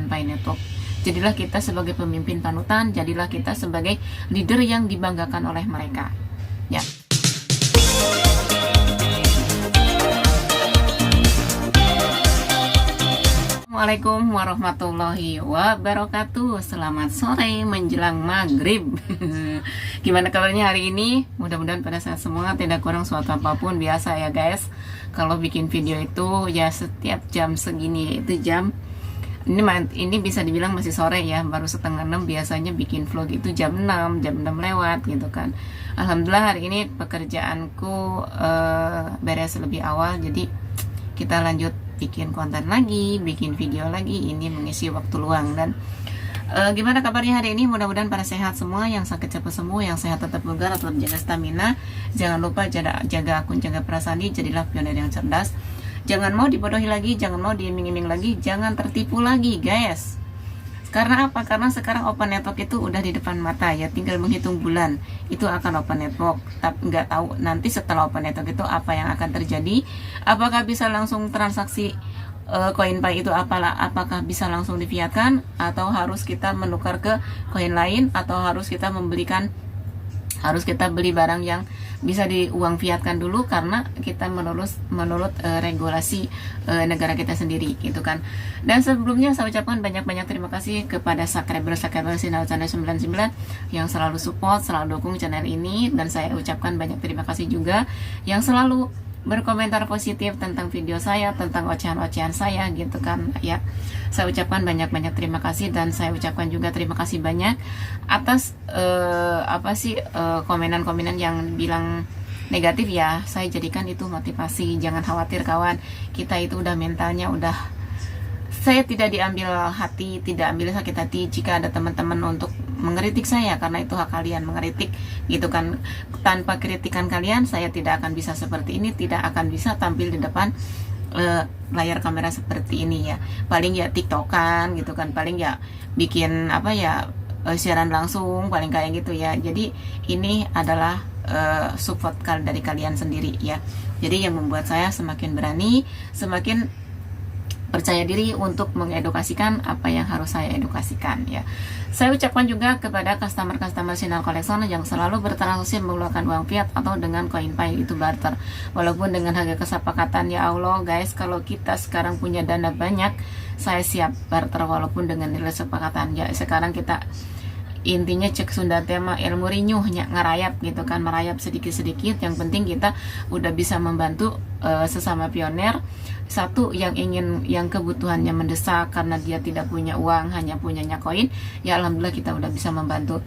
dengan Pi Network. Jadilah kita sebagai pemimpin panutan, jadilah kita sebagai leader yang dibanggakan oleh mereka. Ya. Assalamualaikum warahmatullahi wabarakatuh. Selamat sore menjelang maghrib. Gimana kabarnya hari ini? Mudah-mudahan pada saat semua tidak kurang suatu apapun. Biasa ya guys, kalau bikin video itu ya setiap jam segini, itu jam ini bisa dibilang masih sore ya, baru setengah 6. Biasanya bikin vlog itu jam 6 lewat gitu kan. Alhamdulillah hari ini pekerjaanku beres lebih awal, jadi kita lanjut bikin konten lagi, bikin video lagi. Ini mengisi waktu luang. Dan gimana kabarnya hari ini? Mudah-mudahan pada sehat semua, yang sakit cepat sembuh, yang sehat tetap bugar, tetap jaga stamina. Jangan lupa jaga akun, jaga perasaan diri, jadilah pionir yang cerdas. Jangan mau dibodohi lagi, jangan mau diiming-iming lagi, jangan tertipu lagi guys. Karena apa? Karena sekarang open network itu udah di depan mata ya, tinggal menghitung bulan itu akan open network. Tapi nggak tahu nanti setelah open network itu apa yang akan terjadi. Apakah bisa langsung transaksi koin Pi itu apakah bisa langsung difiatkan, atau harus kita menukar ke koin lain, atau harus kita beli barang yang bisa di uang fiatkan dulu, karena kita menurut regulasi negara kita sendiri gitu kan. Dan sebelumnya saya ucapkan banyak-banyak terima kasih kepada subscriber Sinal Channel 99 yang selalu support, selalu dukung channel ini. Dan saya ucapkan banyak terima kasih juga yang selalu berkomentar positif tentang video saya, tentang ocehan-ocehan saya gitu kan ya. Saya ucapkan banyak-banyak terima kasih, dan saya ucapkan juga terima kasih banyak atas komenan-komenan yang bilang negatif ya. Saya jadikan itu motivasi. Jangan khawatir kawan, kita itu udah mentalnya udah, saya tidak diambil hati, tidak ambil sakit hati jika ada teman-teman untuk mengkritik saya, karena itu hak kalian mengkritik gitu kan. Tanpa kritikan kalian saya tidak akan bisa seperti ini, tidak akan bisa tampil di depan layar kamera seperti ini ya. Paling ya tiktokan gitu kan, paling ya bikin siaran langsung, paling kayak gitu ya. Jadi ini adalah support dari kalian sendiri ya. Jadi yang membuat saya semakin berani, semakin percaya diri untuk mengedukasikan apa yang harus saya edukasikan ya. Saya ucapkan juga kepada customer Sinal Collection yang selalu bertransaksi menggunakan uang fiat atau dengan koin Pi itu barter, walaupun dengan harga kesepakatan. Ya Allah guys, kalau kita sekarang punya dana banyak, saya siap barter walaupun dengan nilai kesepakatan ya. Sekarang kita intinya cek Sunda tema ilmu rinyuh ngerayap gitu kan, merayap sedikit-sedikit. Yang penting kita udah bisa membantu sesama pioner. Satu yang kebutuhannya mendesak karena dia tidak punya uang, hanya punyanya koin, ya alhamdulillah kita udah bisa membantu.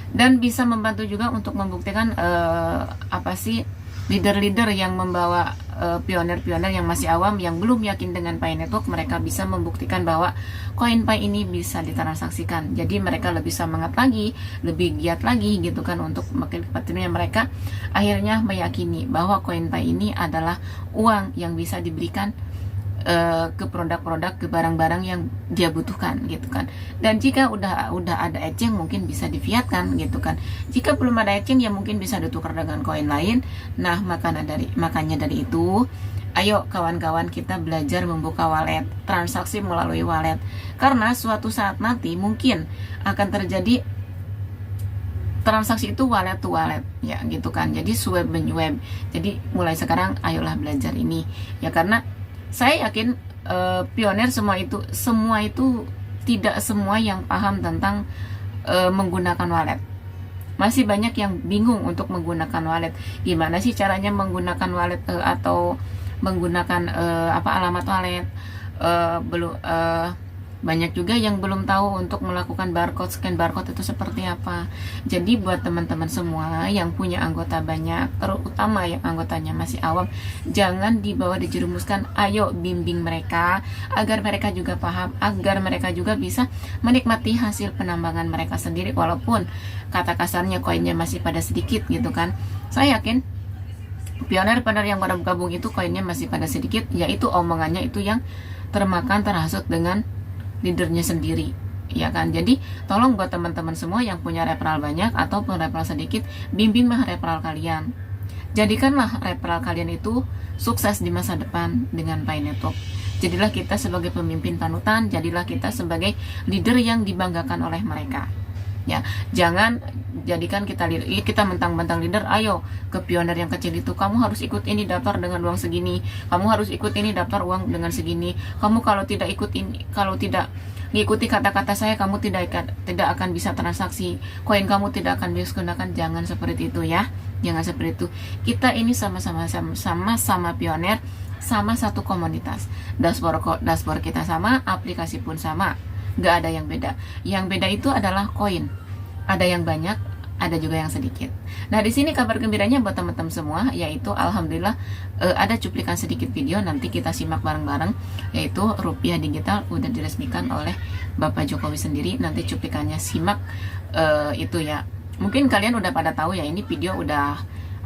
Dan bisa membantu juga untuk membuktikan leader-leader yang membawa pioner-pioner yang masih awam, yang belum yakin dengan Pi Network, mereka bisa membuktikan bahwa koin Pi ini bisa ditransaksikan. Jadi mereka lebih semangat lagi, lebih giat lagi gitu kan, untuk makin kepentingannya. Mereka akhirnya meyakini bahwa koin Pi ini adalah uang yang bisa diberikan ke produk-produk, ke barang-barang yang dia butuhkan gitu kan. Dan jika udah ada exchange, mungkin bisa difiatkan gitu kan. Jika belum ada exchange, ya mungkin bisa ditukar dengan koin lain. Nah makanya dari itu, ayo kawan-kawan kita belajar membuka wallet, transaksi melalui wallet, karena suatu saat nanti mungkin akan terjadi transaksi itu wallet to wallet ya gitu kan. Jadi swab menyuap. Jadi mulai sekarang ayolah belajar ini ya, karena saya yakin pioner semua itu tidak semua yang paham tentang menggunakan wallet. Masih banyak yang bingung untuk menggunakan wallet. Gimana sih caranya menggunakan wallet atau menggunakan alamat wallet? Banyak juga yang belum tahu untuk melakukan scan barcode itu seperti apa. Jadi buat teman-teman semua yang punya anggota banyak, terutama yang anggotanya masih awam, jangan dibawa dijerumuskan. Ayo bimbing mereka agar mereka juga paham, agar mereka juga bisa menikmati hasil penambangan mereka sendiri, walaupun kata kasarnya koinnya masih pada sedikit gitu kan. Saya yakin pioner-pioner yang pada gabung itu koinnya masih pada sedikit, yaitu omongannya itu yang terhasut dengan leadernya sendiri ya kan. Jadi tolong buat teman-teman semua yang punya referral banyak ataupun referral sedikit, bimbinglah referral kalian, jadikanlah referral kalian itu sukses di masa depan dengan Pi Network. Jadilah kita sebagai pemimpin panutan, jadilah kita sebagai leader yang dibanggakan oleh mereka. Ya, jangan jadikan kita mentang-mentang leader, ayo ke pioner yang kecil itu, kamu harus ikut ini daftar dengan uang segini, kamu harus ikut ini daftar uang dengan segini, kamu kalau tidak ikut ini, kalau tidak mengikuti kata-kata saya, kamu tidak akan bisa transaksi, koin kamu tidak akan bisa gunakan. Jangan seperti itu ya, jangan seperti itu. Kita ini sama-sama pioner, sama satu komunitas, dashboard kita sama, aplikasi pun sama, nggak ada yang beda. Yang beda itu adalah koin, ada yang banyak, ada juga yang sedikit. Nah, di sini kabar gembiranya buat teman-teman semua, yaitu alhamdulillah ada cuplikan sedikit video, nanti kita simak bareng-bareng, yaitu rupiah digital udah diresmikan oleh Bapak Jokowi sendiri. Nanti cuplikannya simak itu ya. Mungkin kalian udah pada tahu ya, ini video udah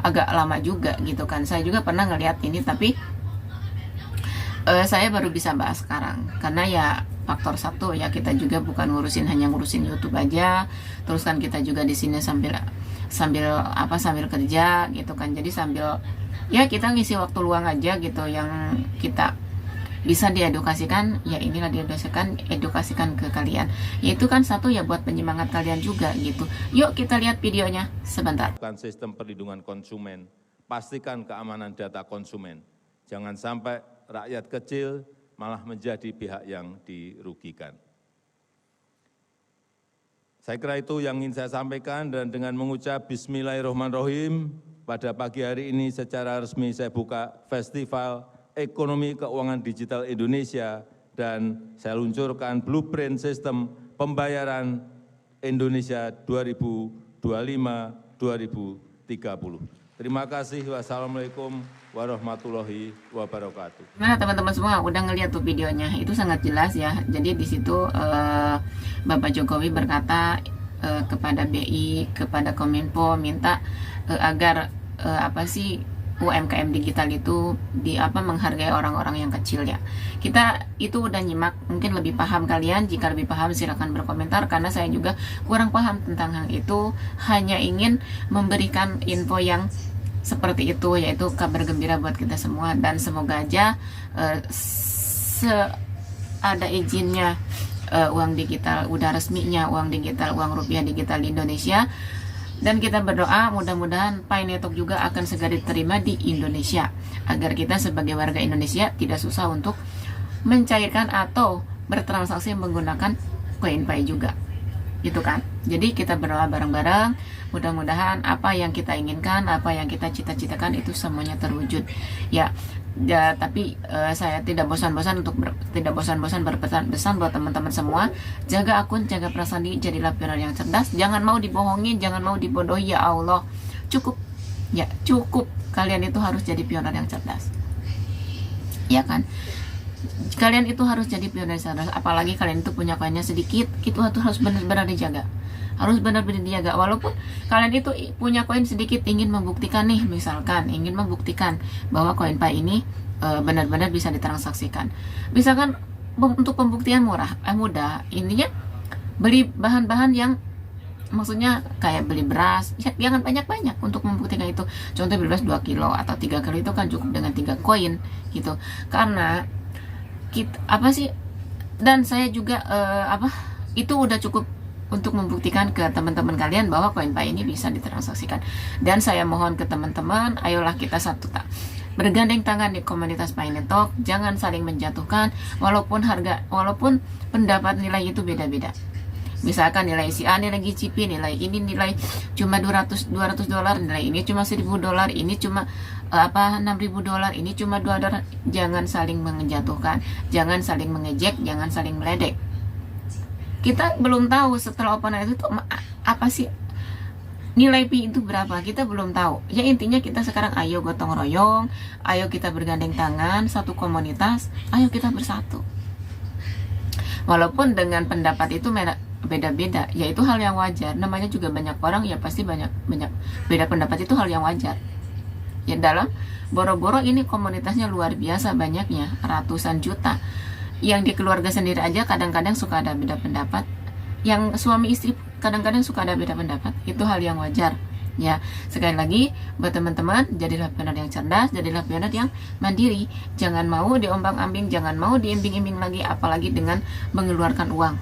agak lama juga gitu kan. Saya juga pernah ngeliat ini, tapi saya baru bisa bahas sekarang karena ya faktor satu ya, kita juga bukan hanya ngurusin YouTube aja, terus kan kita juga di sini sambil kerja gitu kan. Jadi sambil ya kita ngisi waktu luang aja gitu, yang kita bisa diedukasikan ya, inilah edukasikan ke kalian, yaitu kan satu ya buat penyemangat kalian juga gitu. Yuk kita lihat videonya sebentar. Sistem perlindungan konsumen, pastikan keamanan data konsumen, jangan sampai rakyat kecil malah menjadi pihak yang dirugikan. Saya kira itu yang ingin saya sampaikan, dan dengan mengucap Bismillahirrahmanirrahim, pada pagi hari ini secara resmi saya buka Festival Ekonomi Keuangan Digital Indonesia, dan saya luncurkan Blueprint Sistem Pembayaran Indonesia 2025-2030. Terima kasih. Wassalamualaikum warahmatullahi wabarakatuh. Nah, teman-teman semua udah ngeliat tuh videonya, itu sangat jelas ya. Jadi di situ Bapak Jokowi berkata kepada BI, kepada Kominfo, minta agar UMKM digital itu menghargai orang-orang yang kecil ya. Kita itu udah nyimak, mungkin lebih paham kalian. Jika lebih paham silakan berkomentar, karena saya juga kurang paham tentang hal itu. Hanya ingin memberikan info yang seperti itu, yaitu kabar gembira buat kita semua, dan semoga aja ada izinnya uang digital, udah resminya uang rupiah digital di Indonesia. Dan kita berdoa mudah-mudahan Pi Network juga akan segera diterima di Indonesia, agar kita sebagai warga Indonesia tidak susah untuk mencairkan atau bertransaksi menggunakan koin Pi juga, gitu kan. Jadi kita berdoa bareng-bareng, mudah-mudahan apa yang kita inginkan, apa yang kita cita-citakan itu semuanya terwujud ya. Tapi saya tidak bosan-bosan berpesan buat teman-teman semua, jaga akun, jaga perasaan diri, jadilah pioner yang cerdas, jangan mau dibohongin, jangan mau dibodohi. Ya Allah, cukup kalian itu harus jadi pioner yang cerdas, ya kan. Kalian itu harus jadi pioner yang cerdas, apalagi kalian itu punya koinnya sedikit, itu harus benar-benar dijaga. Walaupun kalian itu punya koin sedikit, ingin membuktikan bahwa koin Pi ini benar-benar bisa ditransaksikan. Misalkan untuk pembuktian mudah, intinya beli bahan-bahan yang maksudnya kayak beli beras, jangan banyak-banyak untuk membuktikan itu. Contoh beli beras 2 kilo atau 3 kilo itu kan cukup dengan 3 koin gitu. Karena dan saya juga itu udah cukup untuk membuktikan ke teman-teman kalian bahwa koin Pi ini bisa ditransaksikan. Dan saya mohon ke teman-teman, ayolah kita bergandeng tangan di komunitas Pi Network, jangan saling menjatuhkan, walaupun pendapat nilai itu beda-beda. Misalkan nilai si A, nilai GCP, nilai ini nilai cuma $200, nilai ini cuma $1.000, ini cuma $6.000, ini cuma $2. Jangan saling menjatuhkan, jangan saling mengejek, jangan saling meledek. Kita belum tahu setelah open itu apa sih nilai Pi itu berapa, kita belum tahu ya. Intinya kita sekarang ayo gotong royong, ayo kita bergandeng tangan, satu komunitas, ayo kita bersatu. Walaupun dengan pendapat itu beda-beda, ya itu hal yang wajar, namanya juga banyak orang ya, pasti banyak beda pendapat, itu hal yang wajar ya. Dalam boro-boro ini komunitasnya luar biasa banyaknya, ratusan juta. Yang di keluarga sendiri aja kadang-kadang suka ada beda pendapat, yang suami istri kadang-kadang suka ada beda pendapat, itu hal yang wajar Ya, sekali lagi buat teman-teman, jadilah pioner yang cerdas, jadilah pioner yang mandiri. Jangan mau diombang-ambing, jangan mau diimbing-imbing lagi, apalagi dengan mengeluarkan uang.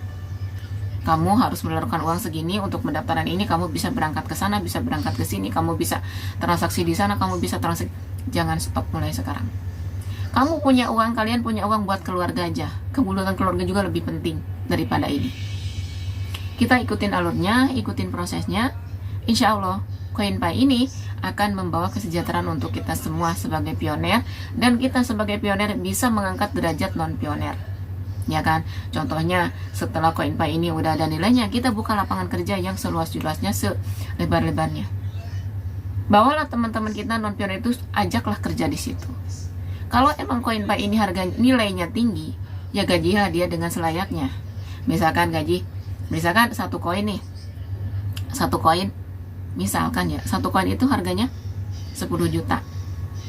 Kamu harus mengeluarkan uang segini untuk pendaftaran ini, kamu bisa berangkat ke sana, bisa berangkat ke sini, kamu bisa transaksi di sana, kamu bisa transaksi. Jangan stop mulai sekarang. Kamu punya uang, kalian punya uang buat keluarga aja. Kebutuhan keluarga juga lebih penting daripada ini. Kita ikutin alurnya, ikutin prosesnya. Insya Allah CoinPay ini akan membawa kesejahteraan untuk kita semua sebagai pioner, dan kita sebagai pioner bisa mengangkat derajat non-pioner, ya kan? Contohnya setelah CoinPay ini udah ada nilainya, kita buka lapangan kerja yang seluas-luasnya, selebar-lebarnya. Bawalah teman-teman kita non-pioner itu, ajaklah kerja di situ. Kalau emang CoinPay ini harga nilainya tinggi, ya gajilah dia dengan selayaknya. Misalkan satu koin nih, misalkan ya, satu koin itu harganya 10 juta.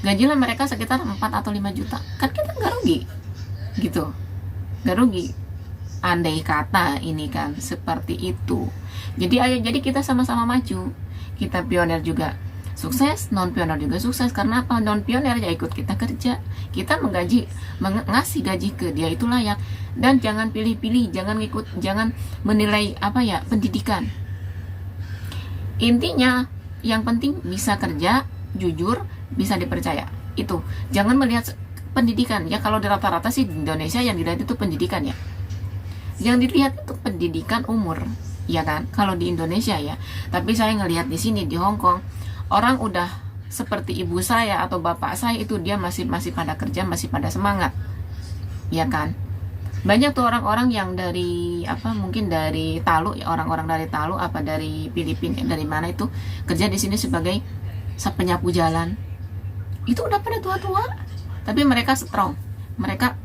Gajilah mereka sekitar 4 atau 5 juta. Kan kita nggak rugi. Gitu. Nggak rugi. Andai kata ini kan seperti itu. Jadi kita sama-sama maju. Kita pioner juga sukses, non pioner juga sukses. Karena apa? Non pioner ya ikut kita kerja. Kita ngasih gaji ke dia itu layak. Dan jangan pilih-pilih, jangan menilai pendidikan. Intinya yang penting bisa kerja, jujur, bisa dipercaya. Itu. Jangan melihat pendidikan. Ya kalau di rata-rata sih di Indonesia yang dilihat itu pendidikan ya. Yang dilihat itu pendidikan umur, ya kan? Kalau di Indonesia ya. Tapi saya ngelihat di sini di Hong Kong, orang udah seperti ibu saya atau bapak saya itu dia masih pada kerja, masih pada semangat. Ya kan? Banyak tuh orang-orang yang dari mungkin dari Talu ya, orang-orang dari Talu dari Filipina, dari mana itu kerja di sini sebagai penyapu jalan. Itu udah pada tua-tua, tapi mereka strong. Mereka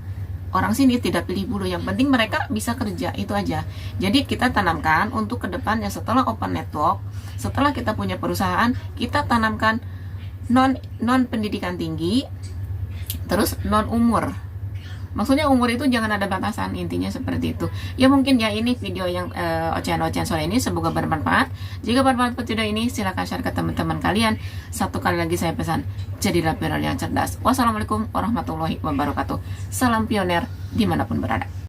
orang sini tidak pilih bulu, yang penting mereka bisa kerja, itu aja. Jadi kita tanamkan untuk kedepannya setelah open network, setelah kita punya perusahaan, kita tanamkan non pendidikan tinggi, terus non umur. Maksudnya umur itu jangan ada batasan, intinya seperti itu. Ya mungkin ya ini video yang ocehan-ocehan sore ini, semoga bermanfaat. Jika bermanfaat video ini, silakan share ke teman-teman kalian. Satu kali lagi saya pesan, jadilah pioner yang cerdas. Wassalamualaikum warahmatullahi wabarakatuh. Salam pioner dimanapun berada.